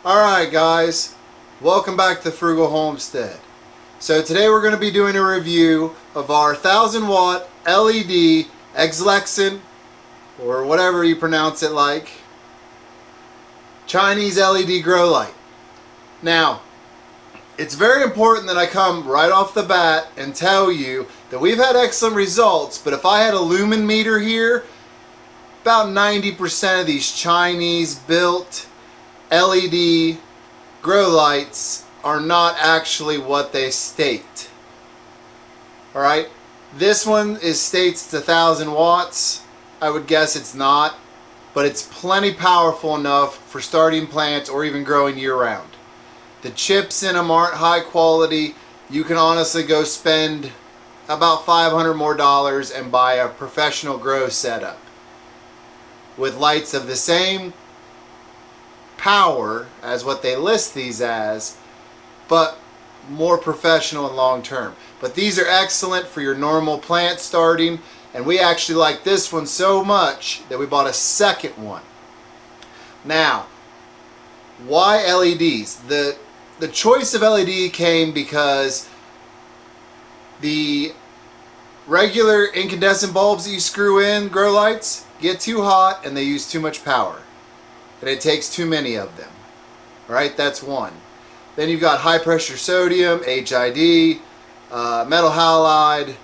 Alright guys, welcome back to Frugal Homestead. So today we're going to be doing a review of our 1000 watt LED Exlenvce, or whatever you pronounce it like, Chinese LED grow light. Now, it's very important that I come right off the bat and tell you that we've had excellent results, but if I had a lumen meter here, about 90% of these Chinese built LED grow lights are not actually what they state. Alright, this one states it's 1000 watts. I would guess it's not, but it's plenty powerful enough for starting plants or even growing year round. The chips in them aren't high quality. You can honestly go spend about $500 more and buy a professional grow setup with lights of the same power as what they list these as, but more professional and long term. But these are excellent for your normal plant starting, and we actually like this one so much that we bought a second one. Now, why LEDs? The choice of LED came because the regular incandescent bulbs that you screw in, grow lights, get too hot and they use too much power. And it takes too many of them. Alright, that's one. Then you've got high pressure sodium, HID, metal halide,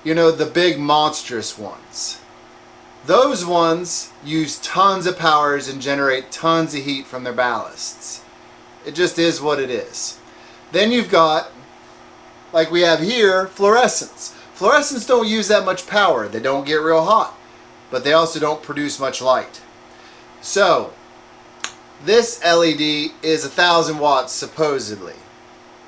you know, the big monstrous ones. Those ones use tons of powers and generate tons of heat from their ballasts. It just is what it is. Then you've got, like we have here, fluorescents. Fluorescents don't use that much power. They don't get real hot, but they also don't produce much light. So, this LED is 1000 watts supposedly,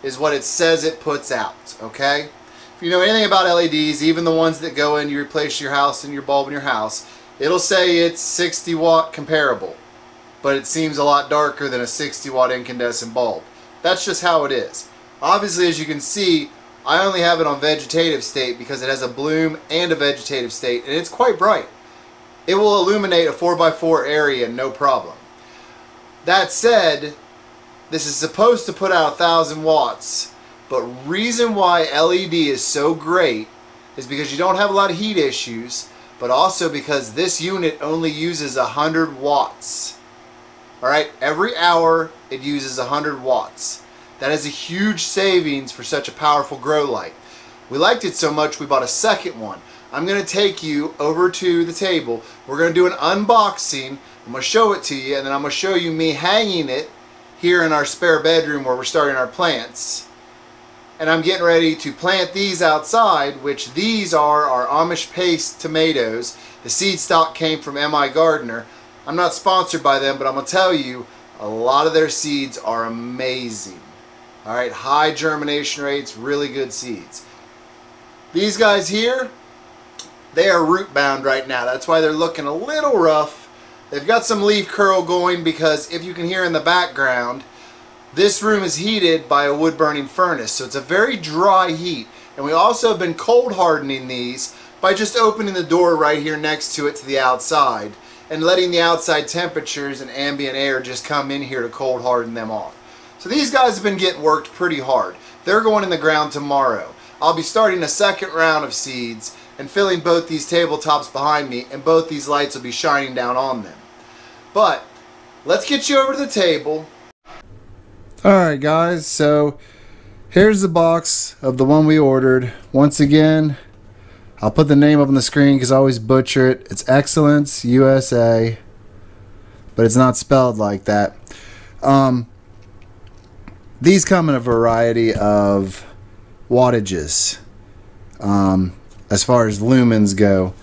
is what it says it puts out, okay? If you know anything about LEDs, even the ones that go in, you replace your house and your bulb in your house, it'll say it's 60 watt comparable, but it seems a lot darker than a 60 watt incandescent bulb. That's just how it is. Obviously, as you can see, I only have it on vegetative state because it has a bloom and a vegetative state, and it's quite bright. It will illuminate a 4x4 area no problem. That said, this is supposed to put out 1000 watts, but reason why LED is so great is because you don't have a lot of heat issues, but also because this unit only uses 100 watts. Alright, every hour it uses 100 watts. That is a huge savings for such a powerful grow light. We liked it so much we bought a second one. I'm going to take you over to the table. We're going to do an unboxing. I'm going to show it to you, and then I'm going to show you me hanging it here in our spare bedroom where we're starting our plants. And I'm getting ready to plant these outside, which these are our Amish paste tomatoes. The seed stock came from M.I. Gardner. I'm not sponsored by them, but I'm going to tell you, a lot of their seeds are amazing. Alright, high germination rates, really good seeds. These guys here, they are root bound right now. That's why they're looking a little rough. They've got some leaf curl going because if you can hear in the background, this room is heated by a wood burning furnace. So it's a very dry heat. And we also have been cold hardening these by just opening the door right here next to it to the outside and letting the outside temperatures and ambient air just come in here to cold harden them off. So these guys have been getting worked pretty hard. They're going in the ground tomorrow. I'll be starting a second round of seeds and filling both these tabletops behind me, and both these lights will be shining down on them. But let's get you over to the table. Alright guys, so here's the box of the one we ordered. Once again, I'll put the name up on the screen because I always butcher it. It's Exlenvce USA, but it's not spelled like that. These come in a variety of wattages as far as lumens go.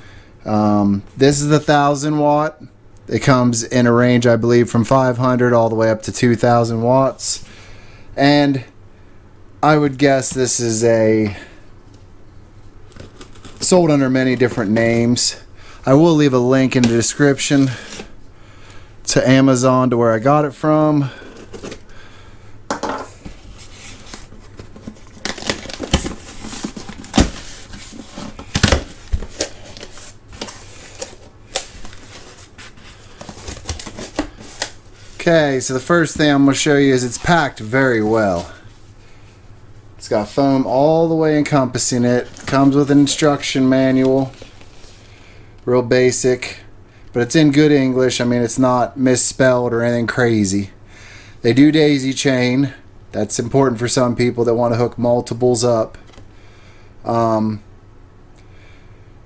This is the 1000 watt. It comes in a range, I believe, from 500 all the way up to 2000 watts. And I would guess this is sold under many different names. I will leave a link in the description to Amazon to where I got it from. Okay, so the first thing I'm going to show you is it's packed very well. It's got foam all the way encompassing it. Comes with an instruction manual. Real basic. But it's in good English. I mean, it's not misspelled or anything crazy. They do daisy chain. That's important for some people that want to hook multiples up.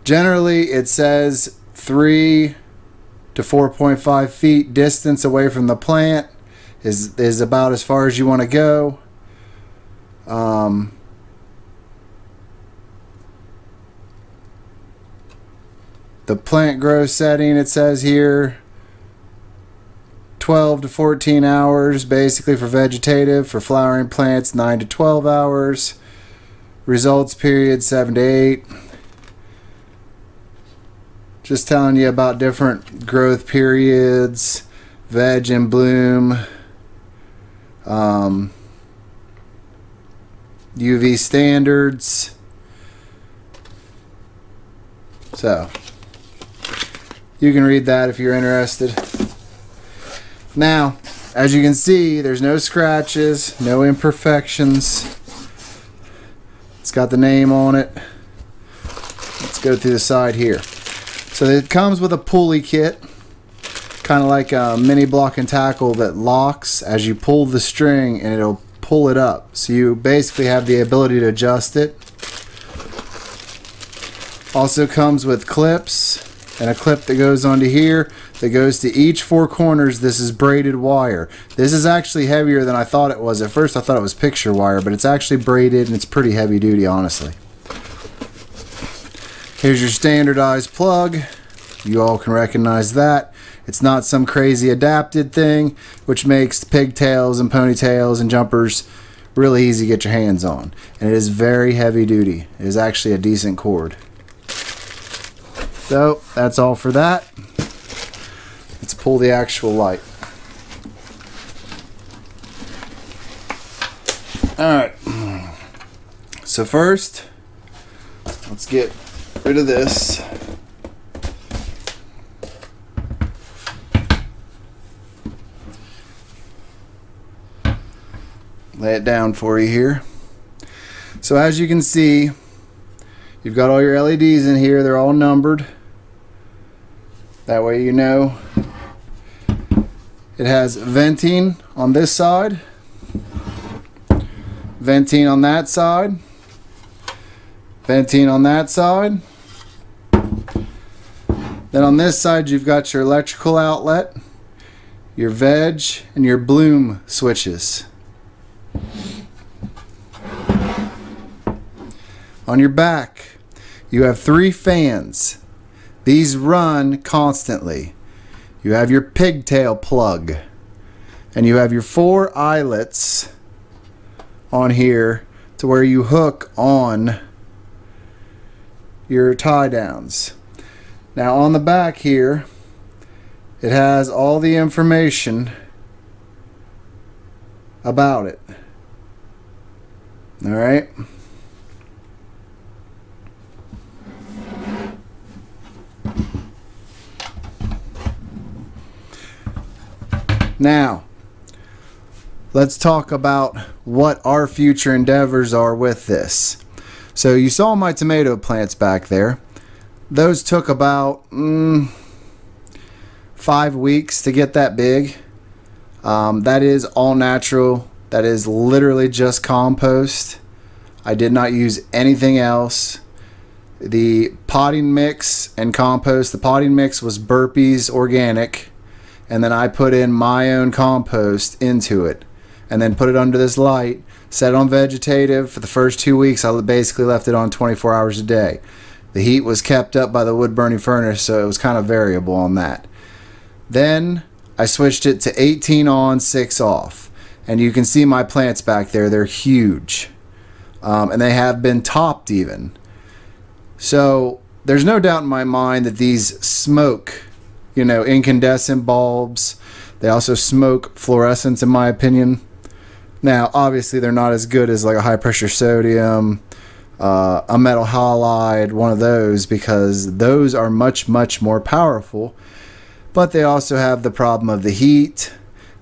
Generally, it says 3 to 4.5 feet distance away from the plant is about as far as you want to go. The plant growth setting, it says here 12 to 14 hours basically for vegetative. For flowering plants, 9 to 12 hours. Results period 7 to 8. Just telling you about different growth periods, veg and bloom, UV standards. So you can read that if you're interested. Now, as you can see, there's no scratches, no imperfections. It's got the name on it. Let's go through the side here. So it comes with a pulley kit, kind of like a mini block and tackle that locks as you pull the string, and it'll pull it up. So you basically have the ability to adjust it. Also comes with clips and a clip that goes onto here that goes to each 4 corners. This is braided wire. This is actually heavier than I thought it was. At first I thought it was picture wire, but it's actually braided and it's pretty heavy duty, honestly. Here's your standardized plug. You all can recognize that. It's not some crazy adapted thing, which makes pigtails and ponytails and jumpers really easy to get your hands on. And it is very heavy duty. It is actually a decent cord. So that's all for that. Let's pull the actual light. Alright. So first, let's get rid of this. Lay it down for you here. So as you can see, you've got all your LEDs in here. They're all numbered. That way you know. It has venting on this side, venting on that side, venting on that side. Then on this side you've got your electrical outlet, your veg, and your bloom switches. On your back you have 3 fans. These run constantly. You have your pigtail plug, and you have your 4 eyelets on here to where you hook on your tie downs. Now on the back here it has all the information about it. Alright. Now, let's talk about what our future endeavors are with this. So you saw my tomato plants back there. Those took about 5 weeks to get that big. That is all natural. That is literally just compost. I did not use anything else. The potting mix and compost, the potting mix was Burpee's organic. And then I put in my own compost into it, and then put it under this light, set it on vegetative. For the first 2 weeks I basically left it on 24 hours a day. The heat was kept up by the wood burning furnace, so it was kind of variable on that. Then I switched it to 18 on, 6 off, and you can see my plants back there. They're huge, and they have been topped even. So there's no doubt in my mind that these smoke, you know, incandescent bulbs. They also smoke fluorescents, in my opinion. Now obviously they're not as good as like a high pressure sodium, a metal halide, one of those, because those are much more powerful, but they also have the problem of the heat.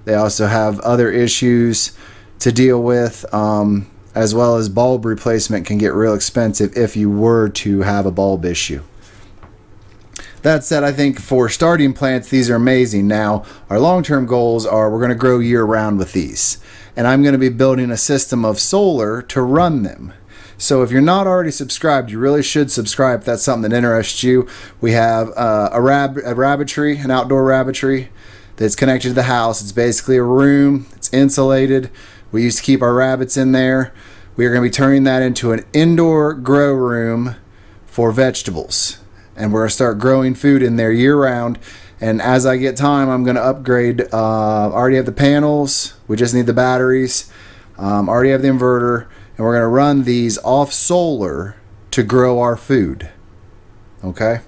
They also have other issues to deal with, as well as bulb replacement can get real expensive if you were to have a bulb issue. That said, I think for starting plants, these are amazing. Now, our long-term goals are we're going to grow year-round with these. And I'm going to be building a system of solar to run them. So if you're not already subscribed, you really should subscribe if that's something that interests you. We have a rabbitry, an outdoor rabbitry that's connected to the house. It's basically a room. It's insulated. We used to keep our rabbits in there. We are going to be turning that into an indoor grow room for vegetables. And we're going to start growing food in there year-round. And as I get time, I'm going to upgrade. Already have the panels. We just need the batteries. Already have the inverter. And we're going to run these off solar to grow our food. Okay?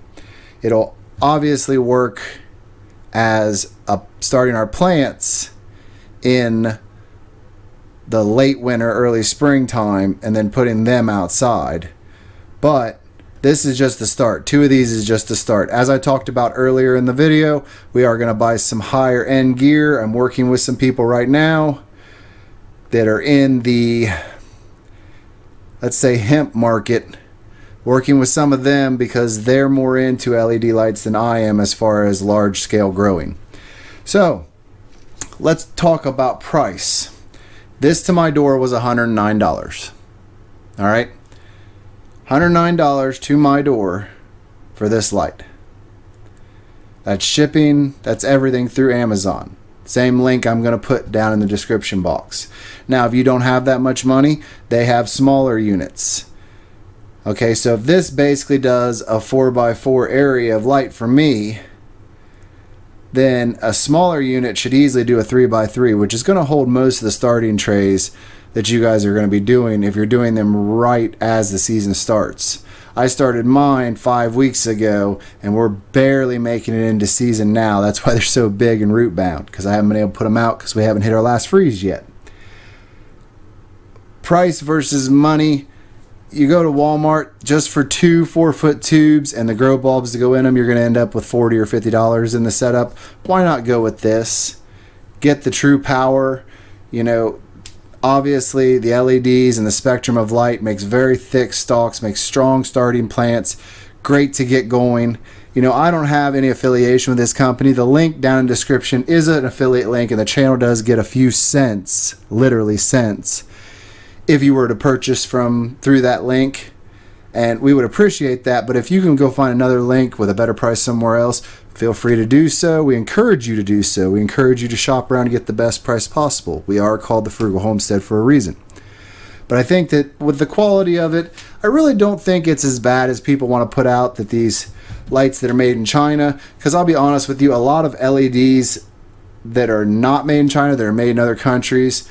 It'll obviously work as starting our plants in the late winter, early springtime, and then putting them outside. But this is just the start. 2 of these is just the start. As I talked about earlier in the video, we are going to buy some higher end gear. I'm working with some people right now that are in the, let's say, hemp market. Working with some of them because they're more into LED lights than I am as far as large scale growing. So let's talk about price. This to my door was $109. All right. $109 to my door for this light. That's shipping, that's everything through Amazon. Same link I'm going to put down in the description box. Now, if you don't have that much money, they have smaller units. Okay, so if this basically does a 4x4 area of light for me, then a smaller unit should easily do a 3x3, which is going to hold most of the starting trays that you guys are going to be doing if you're doing them right as the season starts. I started mine 5 weeks ago and we're barely making it into season now. That's why they're so big and root bound, because I haven't been able to put them out because we haven't hit our last freeze yet. Price versus money. You go to Walmart just for 2 4-foot tubes and the grow bulbs to go in them, you're going to end up with $40 or $50 in the setup. Why not go with this? Get the true power. You know, obviously the LEDs and the spectrum of light makes very thick stalks, makes strong starting plants, great to get going. You know, I don't have any affiliation with this company. The link down in the description is an affiliate link, and the channel does get a few cents, literally cents, if you were to purchase through that link, and we would appreciate that. But if you can go find another link with a better price somewhere else, feel free to do so. We encourage you to do so. We encourage you to shop around and get the best price possible. We are called the Frugal Homestead for a reason. But I think that with the quality of it, I really don't think it's as bad as people want to put out, that these lights that are made in China, because I'll be honest with you, a lot of LEDs that are not made in China, that are made in other countries,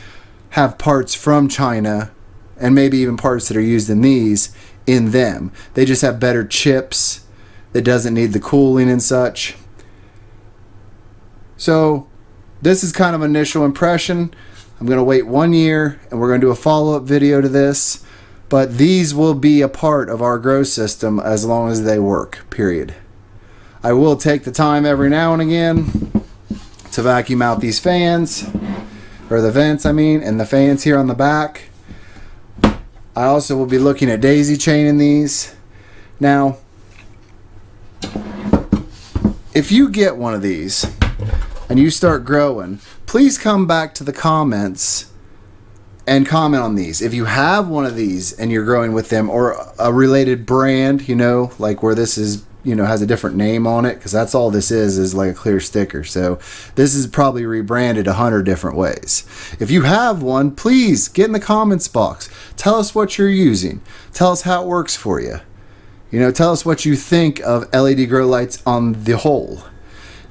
have parts from China, and maybe even parts that are used in these in them. They just have better chips that doesn't need the cooling and such. So this is kind of initial impression. I'm going to wait 1 year and we're going to do a follow-up video to this, but these will be a part of our grow system as long as they work, period. I will take the time every now and again to vacuum out these fans, or the vents I mean, and the fans here on the back. I also will be looking at daisy chaining these. Now, if you get one of these and you start growing, please come back to the comments and comment on these. If you have one of these and you're growing with them, or a related brand, you know, like where this is, you know, has a different name on it, because that's all this is like a clear sticker. So this is probably rebranded 100 different ways. If you have one, please get in the comments box. Tell us what you're using. Tell us how it works for you. You know, tell us what you think of LED grow lights on the whole.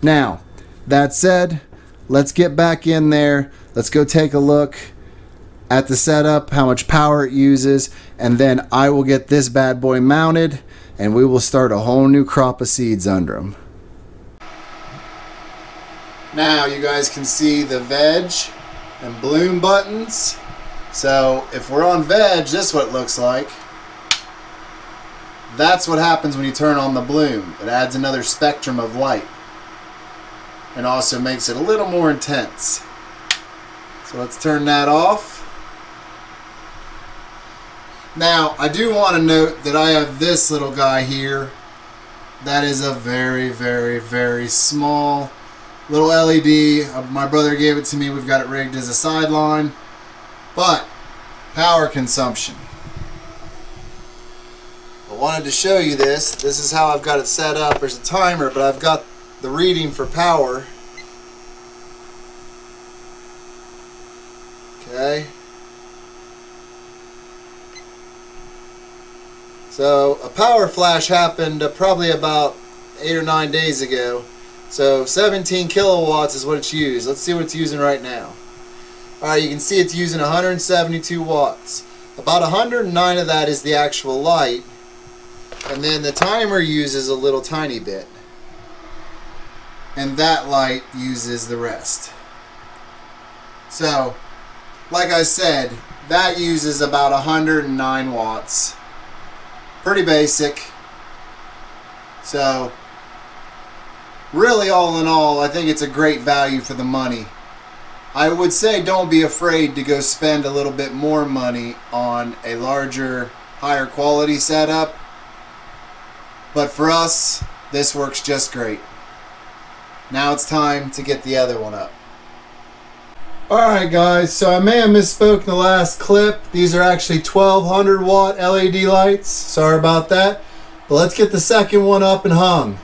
Now, that said, let's get back in there. Let's go take a look at the setup, how much power it uses, and then I will get this bad boy mounted and we will start a whole new crop of seeds under them. Now you guys can see the veg and bloom buttons. So if we're on veg, this is what it looks like. That's what happens when you turn on the bloom. It adds another spectrum of light and also makes it a little more intense. So let's turn that off. Now, I do want to note that I have this little guy here. That is a very, very, very small little LED. My brother gave it to me. We've got it rigged as a sideline. But, power consumption. I wanted to show you this. This is how I've got it set up. There's a timer, but I've got the reading for power. Okay. So a power flash happened probably about 8 or 9 days ago. So 17 kilowatts is what it's used. Let's see what it's using right now. Alright, you can see it's using 172 watts. About 109 of that is the actual light. And then the timer uses a little tiny bit. And that light uses the rest. So, like I said, that uses about 109 watts. Pretty basic. So, really all in all, I think it's a great value for the money. I would say don't be afraid to go spend a little bit more money on a larger, higher quality setup. But for us, this works just great. Now it's time to get the other one up. Alright guys, so I may have misspoke in the last clip. These are actually 1200 watt LED lights. Sorry about that. But let's get the second one up and hung.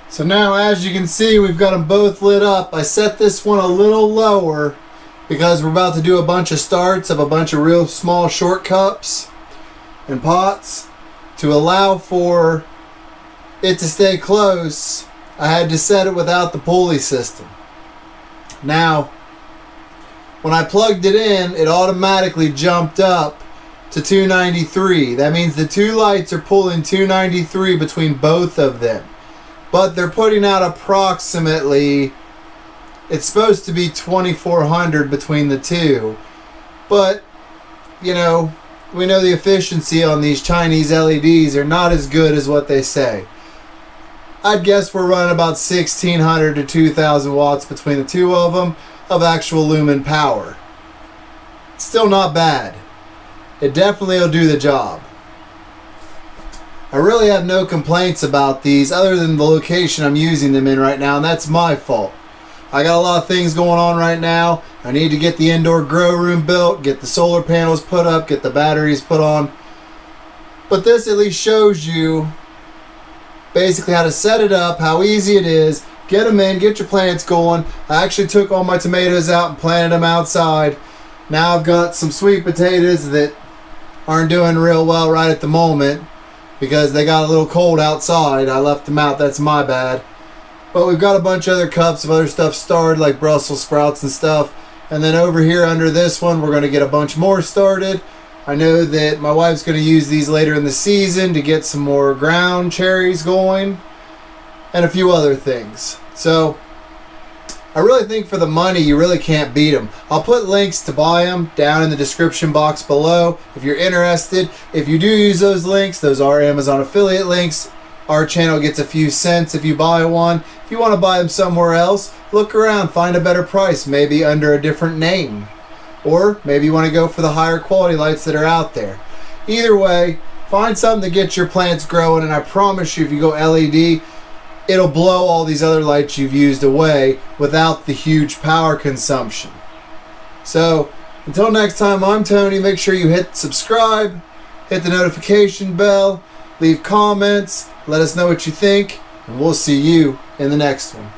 So now, as you can see, we've got them both lit up. I set this one a little lower because we're about to do a bunch of starts of a bunch of real small short cups and pots. To allow for it to stay close, I had to set it without the pulley system. Now, when I plugged it in, it automatically jumped up to 293. That means the two lights are pulling 293 between both of them. But they're putting out approximately, it's supposed to be 2400 between the two. But, you know, we know the efficiency on these Chinese LEDs are not as good as what they say. I'd guess we're running about 1600 to 2000 watts between the two of them of actual lumen power. Still not bad. It definitely will do the job. I really have no complaints about these other than the location I'm using them in right now, and that's my fault. I got a lot of things going on right now. I need to get the indoor grow room built, get the solar panels put up, get the batteries put on. But this at least shows you basically how to set it up, how easy it is. Get them in, get your plants going. I actually took all my tomatoes out and planted them outside. Now I've got some sweet potatoes that aren't doing real well right at the moment because they got a little cold outside. I left them out, that's my bad. But we've got a bunch of other cups of other stuff started, like Brussels sprouts and stuff. And then over here under this one, we're going to get a bunch more started. I know that my wife's going to use these later in the season to get some more ground cherries going and a few other things. So I really think for the money, you really can't beat them. I'll put links to buy them down in the description box below if you're interested. If you do use those links, those are Amazon affiliate links. Our channel gets a few cents if you buy one. If you want to buy them somewhere else, look around, find a better price, maybe under a different name. Or maybe you want to go for the higher quality lights that are out there. Either way, find something to get your plants growing, and I promise you, if you go LED, it'll blow all these other lights you've used away without the huge power consumption. So, until next time, I'm Tony. Make sure you hit subscribe, hit the notification bell, leave comments, let us know what you think, and we'll see you in the next one.